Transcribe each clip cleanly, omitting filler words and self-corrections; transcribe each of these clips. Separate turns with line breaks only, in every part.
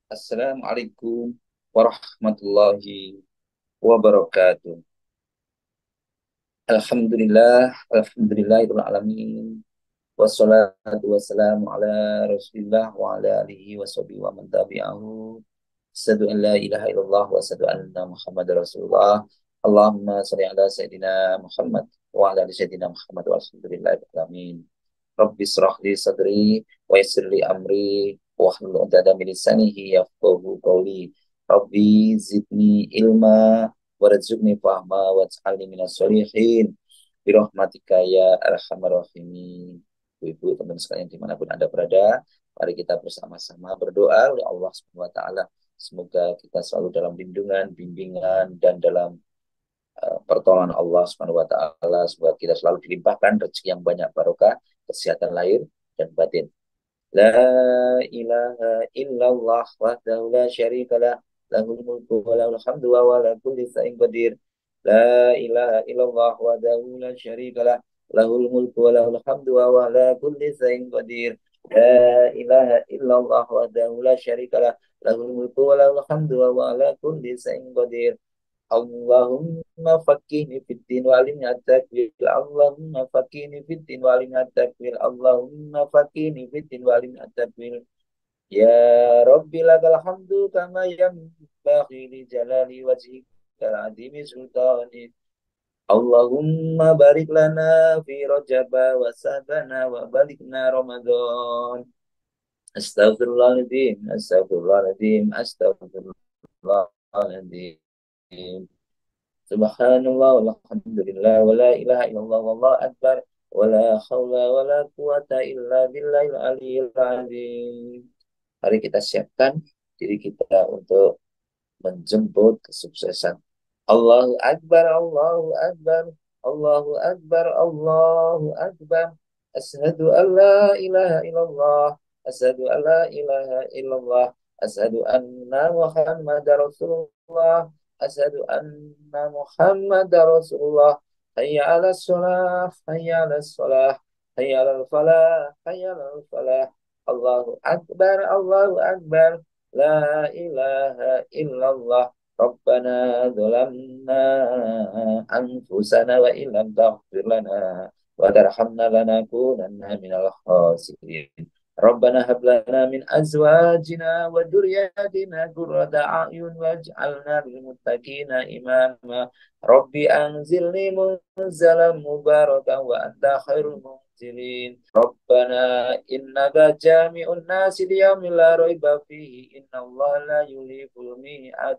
Assalamualaikum warahmatullahi wabarakatuh. Alhamdulillahirabbil alamin. Wassalatu wassalamu ala Rasulillah wa ala alihi washabihi wa man tabi'ahu. Asyhadu an la ilaha illallah wa asyhadu anna Muhammadar Rasulullah. Allahumma shalli ala sayidina Muhammad wa ala ali sayidina Muhammad walhamdulillahirabbil alamin. Rabbi shrah li sadri wa yassir li amri wahlul 'uqdatam min lisanihi yafqahu qawli. Rabbi zidni ilma warzuqni fahma waj'alni minas sholihin birahmatika ya arhamar rahimin. Ibu-ibu, teman sekalian dimanapun Anda berada, mari kita bersama-sama berdoa oleh Allah Subhanahu wa taala. Semoga kita selalu dalam lindungan, bimbingan dan dalam pertolongan Allah Subhanahu wa taala. Semoga kita selalu dilimpahkan rezeki yang banyak, barokah, kesehatan lahir dan batin. La ilaha illallah wahdahu la syarikalah, lahul mulku wa lahul hamdu wa ala kulli syai'in qadir. La ilaha illallah wahdahu la syarikalah, lahul mulku wa lahul hamdu wa ala kulli syai'in qadir. La ilaha illallah wahdahu la syarikalah, lahul mulku wa lahul hamdu wa ala kulli syai'in qadir. Allahumma fakihni fiddin walim at-takwil. Allahumma fakihni fiddin walim at-takwil. Allahumma fakihni fiddin walim at-takwil. Ya Rabbi lakal hamdu kama yanbaghi li jalali wajhikal azimi sultani. Allahumma barik lana fi rajaba wa sabana wa balikna Ramadan. Astaghfirullahaladzim, astaghfirullahaladzim, astaghfirullahaladzim. Subhanallah walhamdulillah wa la ilaha illallah wallahu akbar wa la haula wa la quwata illa billahil aliyyil azim. Mari kita siapkan diri kita untuk menjemput kesuksesan. Allahu akbar, Allahu akbar, Allahu akbar, Allahu akbar. Asyhadu an la ilaha illallah, asyhadu an la ilaha illallah, asyhadu anna Muhammadar Rasulullah, asyhadu anna Muhammadar Rasulullah. Hayya 'alas shalah, hayya 'alas shalah, hayya 'alal falah, hayya 'alal falah. Allahu akbar, Allahu akbar. La ilaha illallah. Rabbana dzalamna anfusana wa illam taghfir lana wa tarhamna lanakunanna minal khasirin. Rabbana hab lana min azwajina wa dzurriyyatina qurrata a'yun waj'alna lil muttaqina imama. Rabbi anzilni munzalan mubarakan wa anta khairul munzilin. Rabbana innaka jami'un nasi liyaumin la raiba fihi innallaha la yuliful mi'ad.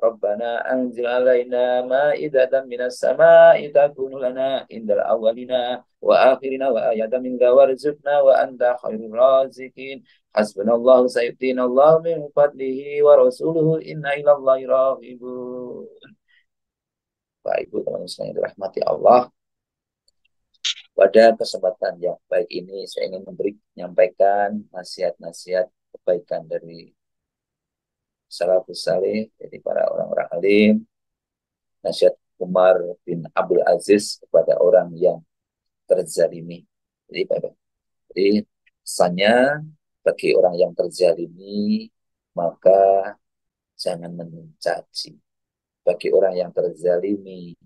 Rabbana anzil alaina ma'idatan minas sama'i takunu lana indal awwalina wa akhirina wa ayatan minka warzuqna wa anta khairur raziqin. Hasbunallahu sayyidinallahu min fadlihi wa rasuluhu inna ilallahi raghibun. Baik, Ibu, teman-teman sekalian dirahmati Allah. Pada kesempatan yang baik ini saya ingin menyampaikan nasihat-nasihat kebaikan dari salafus saleh, jadi para orang-orang alim, nasihat Umar bin Abdul Aziz kepada orang yang terzalimi. Jadi pesannya bagi orang yang terzalimi, maka jangan mencaci. Bagi orang yang terzalimi,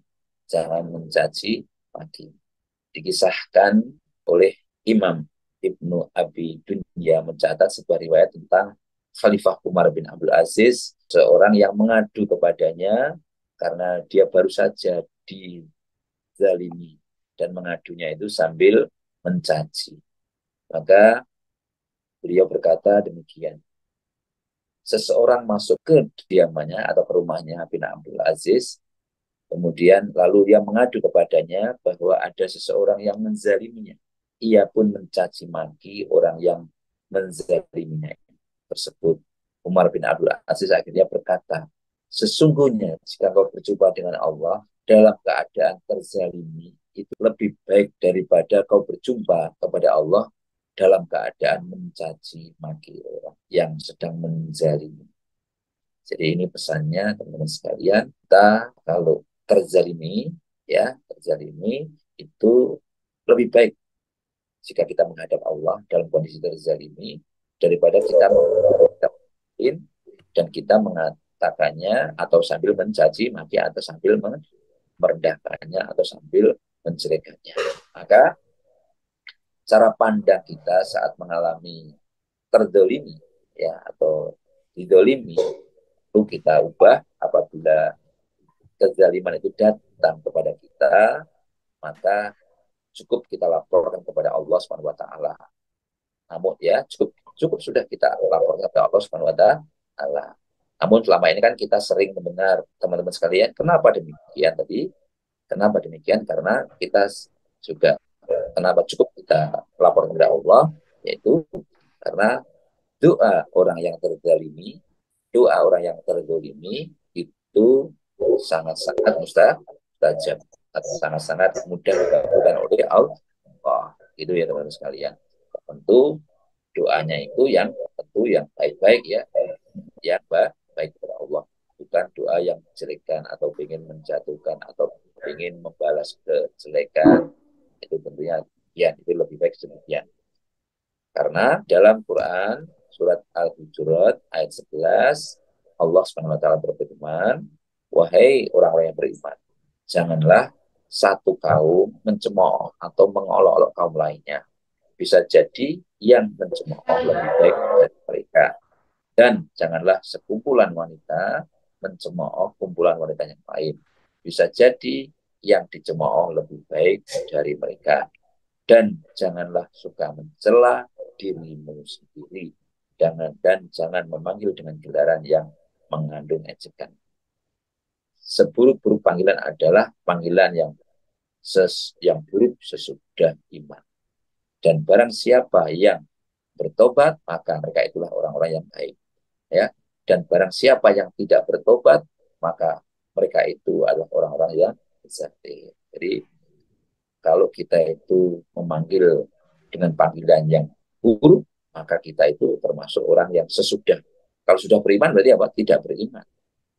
jangan mencaci maki. Dikisahkan oleh Imam Ibnu Abi Dunya mencatat sebuah riwayat tentang Khalifah Umar bin Abdul Aziz, seorang yang mengadu kepadanya karena dia baru saja dizalimi dan mengadunya itu sambil mencaci. Maka beliau berkata demikian. Seseorang masuk ke kediamannya atau ke rumahnya bin Abdul Aziz, kemudian lalu dia mengadu kepadanya bahwa ada seseorang yang menzaliminya. Ia pun mencaci maki orang yang menzaliminya tersebut. Umar bin Abdul Aziz akhirnya berkata, sesungguhnya jika kau berjumpa dengan Allah dalam keadaan terzalimi, itu lebih baik daripada kau berjumpa kepada Allah dalam keadaan mencaci maki orang yang sedang menzalimi. Jadi ini pesannya teman-teman sekalian, kita kalau terzalimi, ya terzalimi itu lebih baik jika kita menghadap Allah dalam kondisi terzalimi daripada kita menghadap dan kita mengatakannya atau sambil mencaci maki atau sambil merendahkannya atau sambil menjelekannya. Maka cara pandang kita saat mengalami terdolimi ya atau didolimi itu kita ubah apabila kezaliman itu datang kepada kita, maka cukup kita laporkan kepada Allah Subhanahu wa taala. Namun ya cukup cukup sudah kita laporkan kepada Allah Subhanahu wa taala. Namun selama ini kan kita sering mendengar teman-teman sekalian, kenapa demikian tadi? Kenapa demikian? Karena kita juga kenapa cukup kita laporkan kepada Allah, yaitu karena doa orang yang terzalimi, doa orang yang terzalimi itu sangat-sangat mustajab atau sangat-sangat mudah dikabulkan oleh Allah. Itu ya teman-teman sekalian. Tentu doanya itu yang tentu yang baik-baik ya, yang baik kepada Allah. Bukan doa yang menjelekan atau ingin menjatuhkan atau ingin membalas kejelekan. Itu tentunya ya itu lebih baik demikian. Karena dalam Quran surat Al-Hujurat ayat 11 Allah SWT berfirman, wahai orang-orang yang beriman, janganlah satu kaum mencemooh atau mengolok-olok kaum lainnya. Bisa jadi yang mencemooh lebih baik dari mereka. Dan janganlah sekumpulan wanita mencemooh kumpulan wanita yang lain. Bisa jadi yang dicemooh lebih baik dari mereka. Dan janganlah suka mencela dirimu sendiri. Dan jangan memanggil dengan gelaran yang mengandung ejekan. Seburuk-buruk panggilan adalah panggilan yang buruk sesudah iman. Dan barang siapa yang bertobat, maka mereka itulah orang-orang yang baik. Ya. Dan barang siapa yang tidak bertobat, maka mereka itu adalah orang-orang yang zalim. Jadi kalau kita itu memanggil dengan panggilan yang buruk, maka kita itu termasuk orang yang sesudah. Kalau sudah beriman berarti apa? Tidak beriman.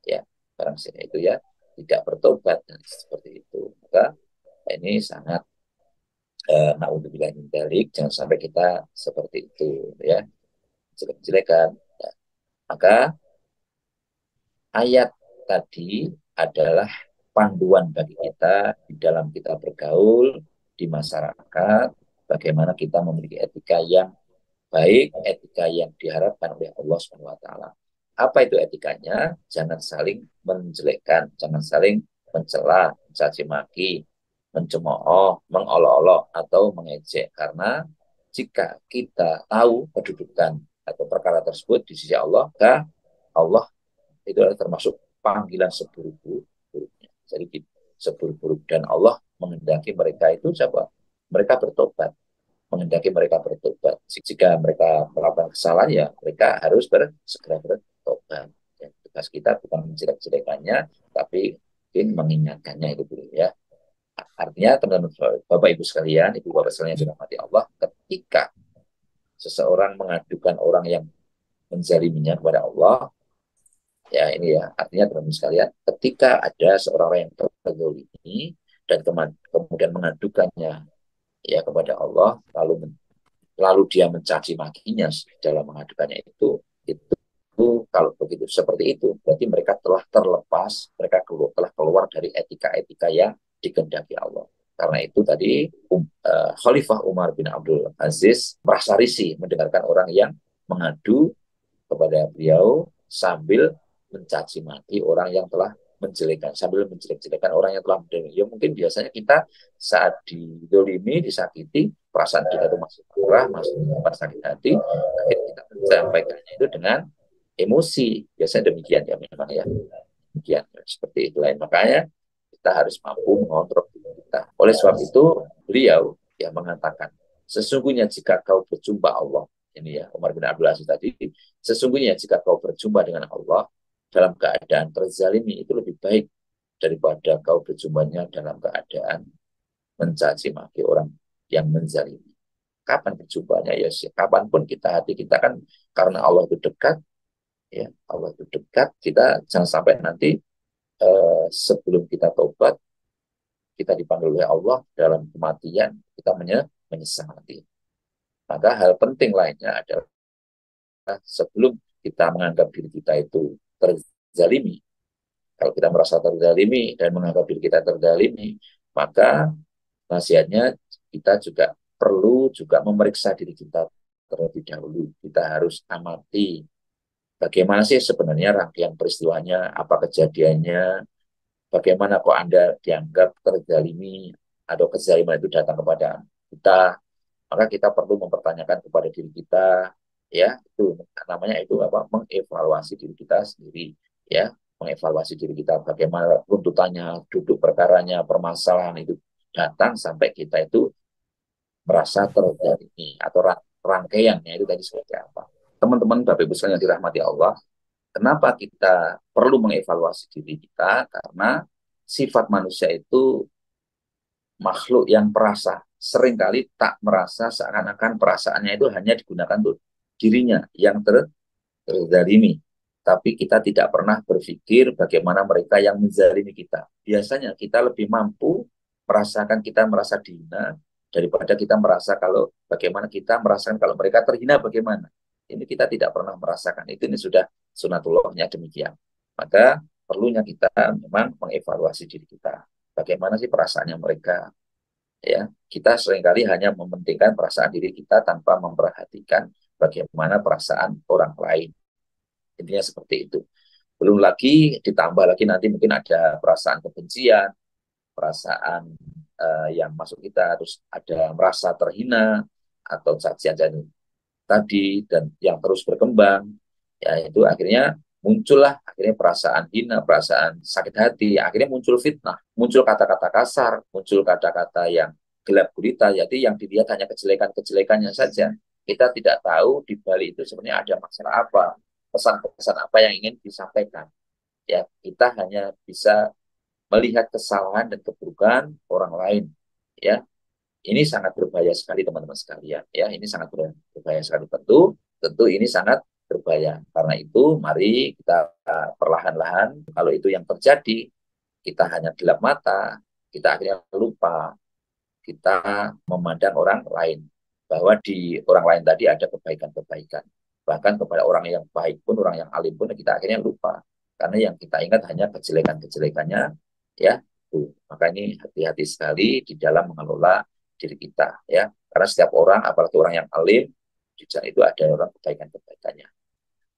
Ya, barang siapa itu ya tidak bertobat dan seperti itu. Maka ini sangat naudzubillah min dzalik, jangan sampai kita seperti itu ya. Jelek-jelekan. Ya. Maka ayat tadi adalah panduan bagi kita di dalam kita bergaul di masyarakat, bagaimana kita memiliki etika yang baik, etika yang diharapkan oleh Allah SWT. Apa itu etikanya? Jangan saling menjelekkan, jangan saling mencela, mencaci maki, mencemooh, mengolok-olok, atau mengejek. Karena jika kita tahu kedudukan atau perkara tersebut di sisi Allah, maka Allah itu adalah termasuk panggilan seburuk-buruknya. Jadi seburuk-buruk dan Allah menghendaki mereka itu siapa? Mereka bertobat, menghendaki mereka bertobat. Jika mereka melakukan kesalahan ya mereka harus segera bertobat. Ya, tugas kita bukan menjelek-jelekannya, tapi mungkin mengingatkannya itu dulu ya. Artinya teman-teman Bapak Ibu sekalian, Ibu Bapak sekalian yang dirahmati Allah, ketika seseorang mengadukan orang yang menzaliminya kepada Allah, ya ini ya artinya teman-teman sekalian ketika ada seorang yang terzalimi dan kemudian mengadukannya ya kepada Allah lalu dia mencaci makinya dalam mengadukannya itu kalau begitu seperti itu berarti mereka telah terlepas, mereka telah keluar dari etika-etika yang dikehendaki Allah. Karena itu tadi Khalifah Umar bin Abdul Aziz merasa risih mendengarkan orang yang mengadu kepada beliau sambil mencaci maki orang yang telah menjelekan, sambil menjelek-jelekan orang yang telah menjelekan. Ya mungkin biasanya kita saat didolimi, disakiti, perasaan kita itu masih marah, masih sakit hati, akhirnya kita menyampaikannya itu dengan emosi. Biasanya demikian ya memang ya. Demikian seperti itu lain. Makanya kita harus mampu mengontrol kita. Oleh sebab itu beliau yang mengatakan, sesungguhnya jika kau berjumpa Allah, ini ya Umar bin Abdul Aziz tadi, sesungguhnya jika kau berjumpa dengan Allah dalam keadaan terzalimi itu lebih baik daripada kau berjumpanya dalam keadaan mencaci maki orang yang menzalimi. Kapan berjumpanya ya sih? Kapanpun kita hati kita kan karena Allah itu dekat, ya Allah itu dekat. Kita jangan sampai nanti sebelum kita tobat kita dipanggil oleh Allah dalam kematian kita menyesal nanti. Maka hal penting lainnya adalah sebelum kita menganggap diri kita itu terzalimi, kalau kita merasa terzalimi dan menganggap diri kita terzalimi, maka nasihatnya kita juga perlu juga memeriksa diri kita terlebih dahulu. Kita harus amati bagaimana sih sebenarnya rangkaian peristiwanya, apa kejadiannya, bagaimana kok Anda dianggap terzalimi atau kezaliman itu datang kepada kita. Maka kita perlu mempertanyakan kepada diri kita, ya, itu namanya itu apa? Mengevaluasi diri kita sendiri, ya, mengevaluasi diri kita bagaimana tuntutannya, duduk perkaranya, permasalahan itu datang sampai kita itu merasa terzalimi atau rangkaiannya itu tadi seperti apa. Teman-teman Bapak Ibu sekalian yang dirahmati Allah, kenapa kita perlu mengevaluasi diri kita? Karena sifat manusia itu makhluk yang perasa. Seringkali tak merasa seakan-akan perasaannya itu hanya digunakan untuk dirinya yang terzalimi. Tapi kita tidak pernah berpikir bagaimana mereka yang menzalimi kita. Biasanya kita lebih mampu merasakan kita merasa dihina daripada kita merasa kalau bagaimana kita merasakan kalau mereka terhina bagaimana. Ini kita tidak pernah merasakan. Itu ini sudah sunatullahnya demikian. Maka perlunya kita memang mengevaluasi diri kita. Bagaimana sih perasaannya mereka? Ya, kita seringkali hanya mementingkan perasaan diri kita tanpa memperhatikan bagaimana perasaan orang lain. Intinya seperti itu. Belum lagi ditambah lagi nanti mungkin ada perasaan kebencian, perasaan yang masuk kita, terus ada merasa terhina atau cacian tadi dan yang terus berkembang, ya itu akhirnya muncullah akhirnya perasaan hina, perasaan sakit hati, akhirnya muncul fitnah, muncul kata-kata kasar, muncul kata-kata yang gelap gulita, jadi yang dilihat hanya kejelekan-kejelekannya saja. Kita tidak tahu di balik itu sebenarnya ada masalah apa, pesan-pesan apa yang ingin disampaikan. Ya, kita hanya bisa melihat kesalahan dan keburukan orang lain. Ya, ini sangat berbahaya sekali teman-teman sekalian. Ya, ini sangat berbahaya sekali tentu. Tentu ini sangat berbahaya. Karena itu, mari kita perlahan-lahan. Kalau itu yang terjadi, kita hanya gelap mata, kita akhirnya lupa kita memandang orang lain. Bahwa di orang lain tadi ada kebaikan-kebaikan. Bahkan kepada orang yang baik pun, orang yang alim pun, kita akhirnya lupa. Karena yang kita ingat hanya kejelekan-kejelekannya, ya. Maka ini hati-hati sekali di dalam mengelola diri kita, ya. Karena setiap orang, apalagi orang yang alim, juga itu ada orang kebaikan-kebaikannya.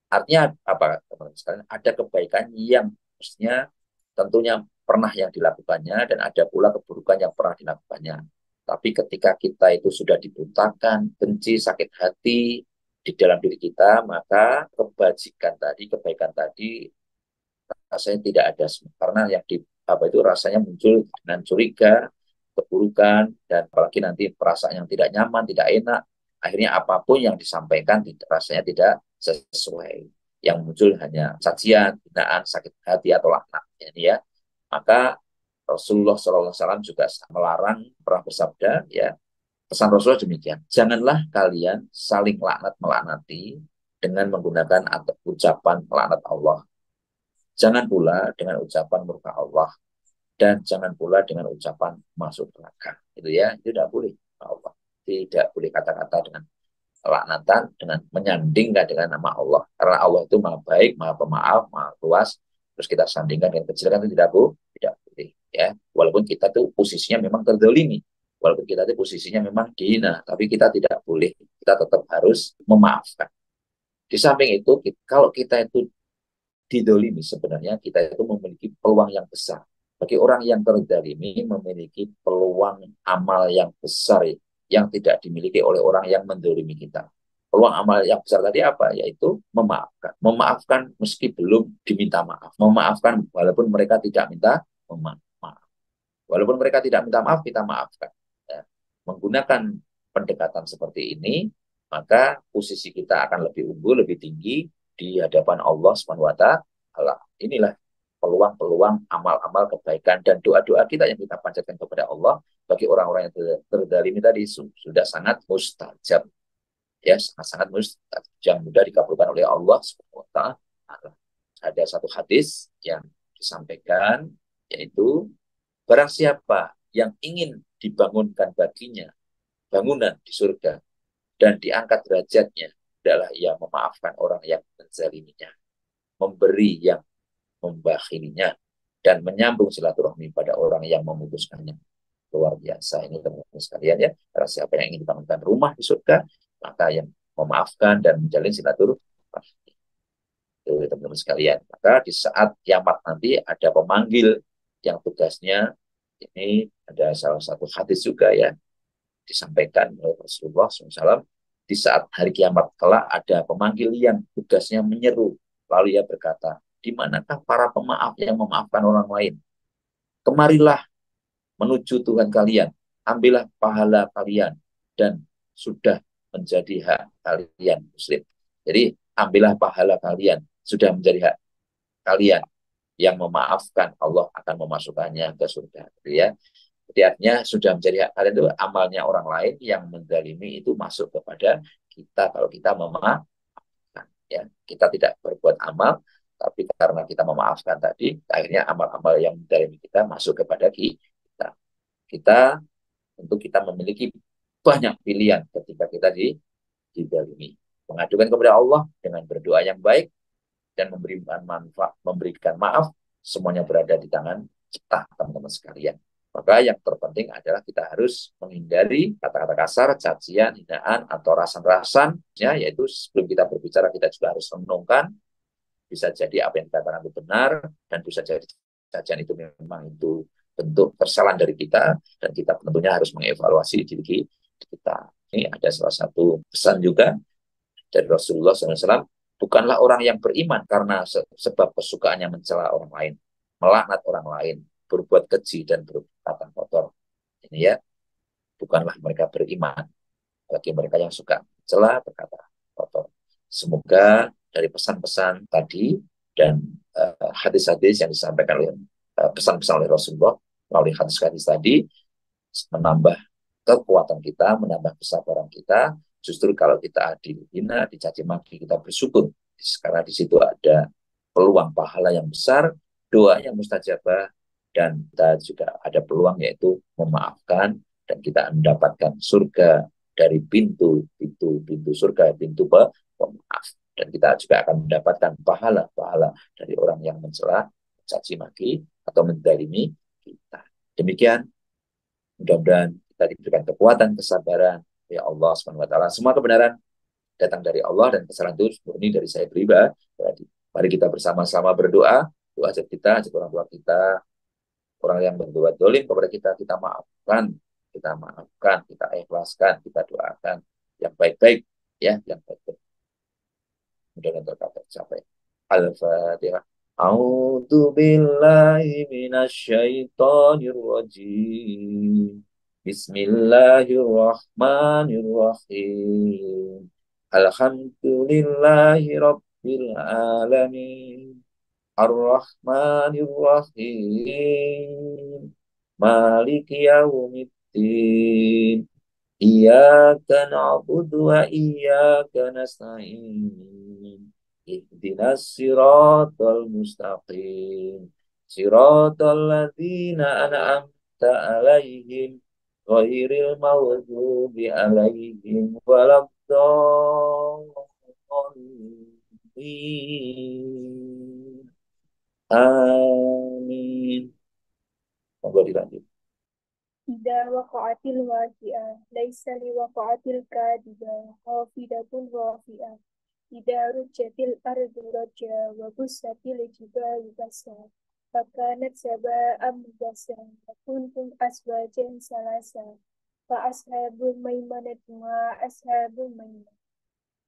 Artinya apa, teman-teman sekalian? Ada kebaikan yang mestinya tentunya pernah yang dilakukannya dan ada pula keburukan yang pernah dilakukannya. Tapi ketika kita itu sudah dibutakan, benci, sakit hati di dalam diri kita, maka kebajikan tadi, kebaikan tadi rasanya tidak ada semua. Karena yang di apa itu rasanya muncul dengan curiga, keburukan, dan apalagi nanti perasaan yang tidak nyaman, tidak enak. Akhirnya apapun yang disampaikan rasanya tidak sesuai. Yang muncul hanya cacian, hinaan, sakit hati, atau laknat. Ini ya. Maka Rasulullah SAW juga melarang, pernah bersabda, ya, pesan Rasulullah demikian. Janganlah kalian saling laknat melaknati dengan menggunakan atau ucapan laknat Allah. Jangan pula dengan ucapan murka Allah. Dan jangan pula dengan ucapan masuk neraka. Itu ya, itu tidak boleh. Allah. Tidak boleh kata-kata dengan laknatan, dengan menyandingkan dengan nama Allah. Karena Allah itu maha baik, maha pemaaf, maha luas. Terus kita sandingkan dengan kejelekan itu tidak boleh. Tidak boleh. Ya. Walaupun kita tuh posisinya memang terzalimi. Walaupun kita tuh posisinya memang dihina. Tapi kita tidak boleh. Kita tetap harus memaafkan. Di samping itu, kalau kita itu didolimi, sebenarnya kita itu memiliki peluang yang besar. Bagi orang yang terzalimi memiliki peluang amal yang besar yang tidak dimiliki oleh orang yang mendolimi kita. Peluang amal yang besar tadi apa? Yaitu memaafkan. Memaafkan meski belum diminta maaf. Memaafkan walaupun mereka tidak minta maaf. Walaupun mereka tidak minta maaf, kita maafkan. Ya. Menggunakan pendekatan seperti ini, maka posisi kita akan lebih unggul, lebih tinggi di hadapan Allah Subhanahu wa taala. Inilah peluang-peluang amal-amal kebaikan dan doa-doa kita yang kita panjatkan kepada Allah bagi orang-orang yang terzalimi tadi sudah sangat mustajab. Ya, sangat-sangat mustajab, mudah dikabulkan oleh Allah Subhanahu wa taala. Ada satu hadis yang disampaikan, yaitu barang siapa yang ingin dibangunkan baginya bangunan di surga dan diangkat derajatnya adalah ia memaafkan orang yang menzaliminya, memberi yang membakhilinya, dan menyambung silaturahmi pada orang yang memutuskannya. Luar biasa ini teman-teman sekalian ya. Karena siapa yang ingin dibangunkan rumah di surga, maka yang memaafkan dan menjalin silaturahmi. Teman-teman sekalian, maka di saat kiamat nanti ada pemanggil yang tugasnya, ini ada salah satu hadis juga ya, disampaikan oleh Rasulullah SAW, di saat hari kiamat kelak ada pemanggil yang tugasnya menyeru, lalu ia berkata, di manakah para pemaaf yang memaafkan orang lain? Kemarilah menuju Tuhan kalian, ambillah pahala kalian, dan sudah menjadi hak kalian muslim. Jadi ambillah pahala kalian, sudah menjadi hak kalian, yang memaafkan Allah akan memasukkannya ke surga. Ya, jadi artinya sudah menjadi hak kalian itu amalnya orang lain yang menzalimi itu masuk kepada kita kalau kita memaafkan. Ya, kita tidak berbuat amal, tapi karena kita memaafkan tadi, akhirnya amal-amal yang menzalimi kita masuk kepada kita. Kita tentu kita memiliki banyak pilihan ketika kita dizalimi. Mengadukan kepada Allah dengan berdoa yang baik dan memberikan manfaat, memberikan maaf, semuanya berada di tangan kita, teman-teman sekalian. Maka yang terpenting adalah kita harus menghindari kata-kata kasar, cacian, hinaan, atau rasan-rasan, ya, yaitu sebelum kita berbicara kita juga harus renungkan, bisa jadi apa yang dikatakan itu benar, dan bisa jadi cacian itu memang itu bentuk kesalahan dari kita, dan kita tentunya harus mengevaluasi diri kita. Ini ada salah satu pesan juga dari Rasulullah SAW, bukanlah orang yang beriman karena sebab kesukaannya mencela orang lain, melaknat orang lain, berbuat keji dan berkata kotor. Ini ya, bukanlah mereka beriman, bagi mereka yang suka mencela, berkata kotor. Semoga dari pesan-pesan tadi dan hadis-hadis yang disampaikan oleh pesan-pesan oleh Rasulullah melalui hadis-hadis tadi menambah kekuatan kita, menambah kesabaran kita. Justru kalau kita dihina, dicaci maki, kita bersyukur. Karena di situ ada peluang pahala yang besar, doa yang mustajabah, dan kita juga ada peluang yaitu memaafkan, dan kita mendapatkan surga dari pintu surga, pintu pemaaf. Dan kita juga akan mendapatkan pahala-pahala dari orang yang mencela, mencaci maki, atau menzalimi kita. Demikian, mudah-mudahan kita diberikan kekuatan, kesabaran ya Allah Subhanahu wa taala. Semua kebenaran datang dari Allah dan kesalahan itu murni dari saya pribadi. Mari kita bersama-sama berdoa, doa kita, ajak orang tua kita, orang yang berbuat dolim kepada kita, kita maafkan, kita ikhlaskan, kita doakan yang baik-baik, ya, yang baik-baik. Mudah-mudahan tercapai. Al-Fatihah. A'udzu billahi minasyaitonir rajim. Bismillahirrahmanirrahim. Alhamdulillahi rabbil alamin. Ar-Rahmanir-Rahim. Maliki yaumiddin. Iyyaka na'budu wa iyyaka nasta'in. Ihdinas siratal mustaqim. Siratal ladzina an'amta 'alaihim ghairil maghdubi 'alaihim waladdallin. Amin. Monggo dilanjut.
إذا وقعت الواقعة ليس لوقعة الكاذبة خافضة رافعة إذا رجت الأرض رجا وبست الجبال بسا فكانت سباء منبثا وكنتم أزواجا ثلاثا فأصحاب الميمنة ما أصحاب الميمنة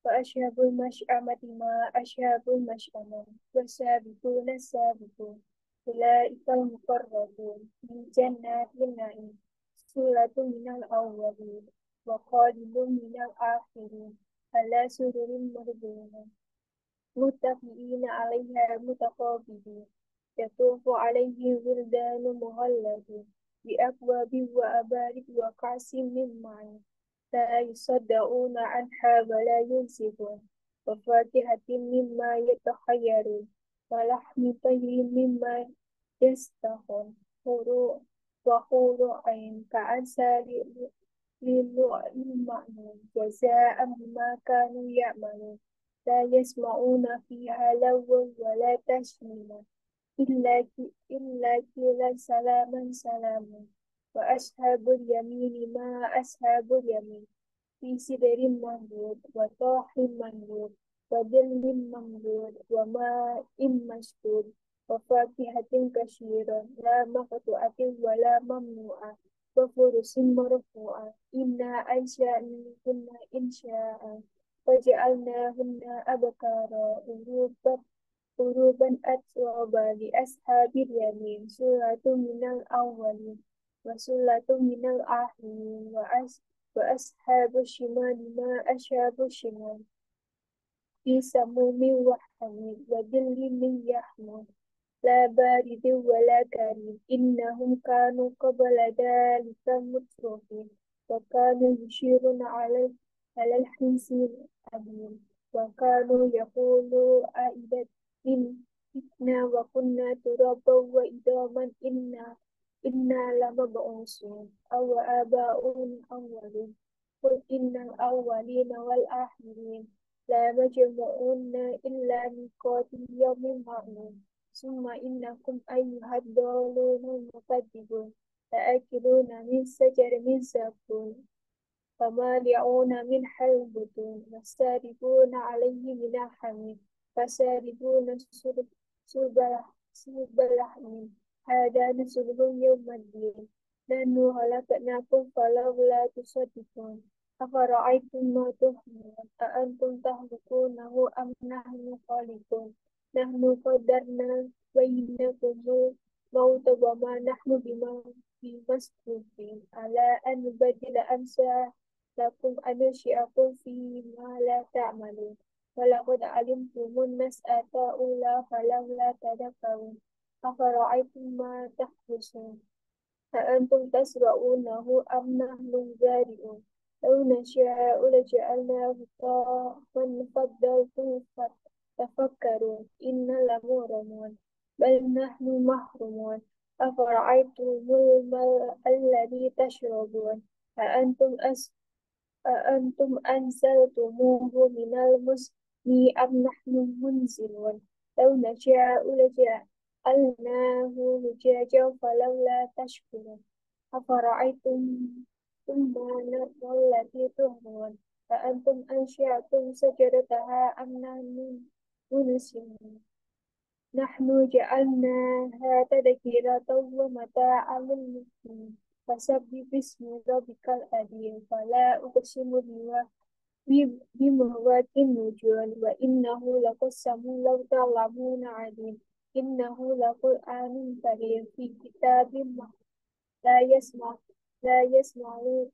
وأصحاب المشأمة ما أصحاب المشأمة والسابقون السابقون أولئك المقربون في جنات النعيم ثلة من الأولين وقليل من الآخرين على سرر مرضونة متكئين عليها متقابلين يطوف عليهم ولدان مخلدون بأكواب وأبارك وكأس من معين لا يصدعون عنها ولا ينزفون وفاكهة مما يتخيرون ولحم طير مما يستهون وحور عين كأمثال للمعنون جزاء بما كانوا يعملون لا يسمعون فيها لغوا ولا تأثيما إلا قيلا سلاما سلاما وأصحاب اليمين ما أصحاب اليمين في سدر مهدود وطاح ممدود وظل ممدود وماء مسكوب وفاكهة كثيرة لا مقطوعة ولا ممنوعة وفرش مرفوعة إنا أنشأناهن إنشاء فجعلناهن أبكارا عروبا أترابا لأصحاب اليمين سورة من الأولين وسورة من الآخرين وأصحاب الشمال ما أصحاب الشمال في سموم وحميم وظل من يحموم لا بارد ولا كريم إنهم كانوا قبل ذلك مترفين وكانوا يشيرون على الخنزير الأبيض وكانوا يقولون أئذا متنا وكنا ترابا وعظاما إنا لمبعوثون أو آباؤنا الأولون قل إن الأولين والآخرين لا مجموعون إلى ميقات يوم معلوم ثم إنكم أيها الضالون المكذبون لآكلون من شجر من زقوم فمالئون منها البطون والشاربون عليه من الحميم فشاربون شرب الحميم هذا نزلهم يوم الدين نحن خلقناكم فلولا تصدقون أفرأيتم ما تحمون أأنتم تخلقونه أم نحن الخالقون نحن قدرنا بينكم الموت وما نحن بمسبوقين على أن نبدل أمثالكم أنشئكم فيما لا تعملون ولقد علمتم النشأة الأولى فلولا تذكرون أفرأيتم ما تحرثون أأنتم تزرعونه أم نحن الزارعون لو نشاء لجعلناه حطاما فظلتم تفكرون إنا لمغرمون بل نحن محرومون أفرأيتم الماء الذي تشربون أأنتم أنزلتموه من المزن أم نحن المنزلون لو نشاء لجعلناه زجاجا فلولا تشكرون أفرأيتم النار التي تهرون أأنتم أنشأتم شجرتها أم نحن المنشئون نحن جعلناها تذكرة ومتاعا للمقيم فسبح باسم ربك الأعلى فلا أقسم بمواقع النجوم وإنه لقسم لو تعلمون عليم إنه لقرآن كريم في كتاب لا يسمع لا يسمعه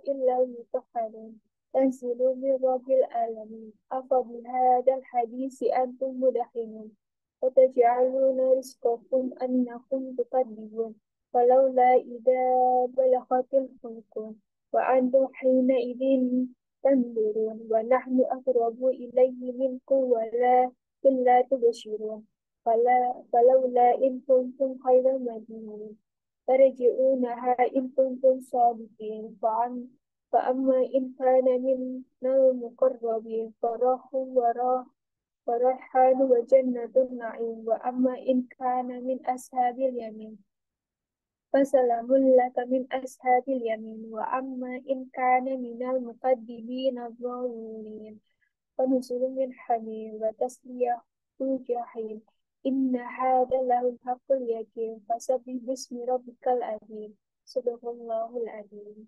إلا المطهرون تنزل من رب العالمين أفبهذا الحديث أنتم مدحنون وتجعلون رزقكم أنكم تكذبون فلولا إذا بلغت الحلقوم وأنتم حينئذ تنظرون ونحن أقرب إليه منكم ولكن لا تبصرون فلولا إن كنتم خير مدينين ترجعونها إن كنتم صادقين فأما إن كان من المقربين فريحان وجنة النعيم وأما إن كان من أصحاب اليمين فسلام لك من أصحاب اليمين وأما إن كان من المقدمين الضالين فنزل من حميم وتصلية الجحيم إن هذا له الحق اليقين فسبح باسم ربك العظيم صدق الله العظيم